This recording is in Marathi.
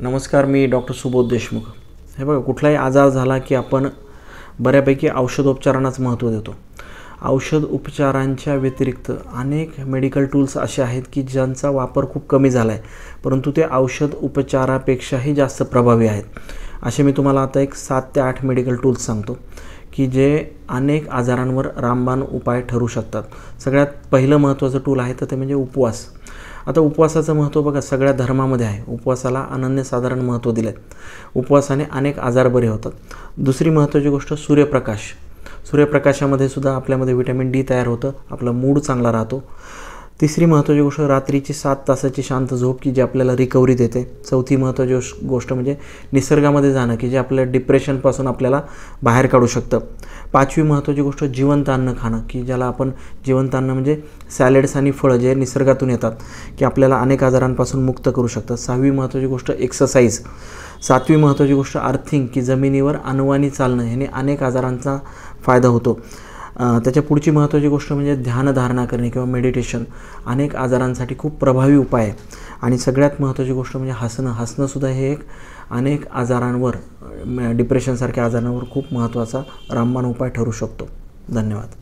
नमस्कार, मी डॉक्टर सुबोध देशमुख. हे बघा, कुठलाही आजार झाला की आपण बऱ्यापैकी औषधोपचारांनाच महत्त्व देतो. औषध उपचारांच्या व्यतिरिक्त अनेक मेडिकल टूल्स असे आहेत की ज्यांचा वापर खूप कमी झाला आहे, परंतु ते औषध उपचारापेक्षाही जास्त प्रभावी आहेत. असे मी तुम्हाला आता एक 7 ते 8 मेडिकल टूल्स सांगतो की जे अनेक आजारांवर रामबाण उपाय ठरू शकतात. सगळ्यात पहिलं महत्त्वाचं टूल आहे तर ते म्हणजे उपवास. आता उपवासाचं महत्त्व बघा, सगळ्या धर्मामध्ये आहे. उपवासाला अनन्यसाधारण महत्त्व दिलं आहे. उपवासाने अनेक आजार बरे होतात. दुसरी महत्त्वाची गोष्ट सूर्यप्रकाश. सूर्यप्रकाशामध्ये सुद्धा आपल्यामध्ये व्हिटॅमिन डी तयार होतं, आपला मूड चांगला राहतो. तिसरी महत्त्वाची गोष्ट रात्रीची 7 तासाची शांत झोप की जी आपल्याला रिकव्हरी देते. चौथी महत्त्वाची गोष्ट म्हणजे निसर्गामध्ये जाणं की जे आपल्या डिप्रेशनपासून आपल्याला बाहेर काढू शकतं. पाचवी महत्त्वाची गोष्ट जिवंत अन्न खाणं की ज्याला आपण जिवंत अन्न म्हणजे सॅलड्स आणि फळं जे निसर्गातून येतात की आपल्याला अनेक आजारांपासून मुक्त करू शकतात. सहावी महत्त्वाची गोष्ट एक्सरसाइज. सातवी महत्त्वाची गोष्ट अर्थिंग की जमिनीवर अनवाणी चालणं, ह्याने अनेक आजारांचा फायदा होतो. त्याच्या पुढची महत्त्वाची गोष्ट म्हणजे ध्यानधारणा करणे किंवा मेडिटेशन. अनेक आजारांसाठी खूप प्रभावी उपाय आहे. आणि सगळ्यात महत्त्वाची गोष्ट म्हणजे हसणंसुद्धा हे एक अनेक आजारांवर, डिप्रेशनसारख्या आजारांवर खूप महत्त्वाचा रामबाण उपाय ठरू शकतो. धन्यवाद.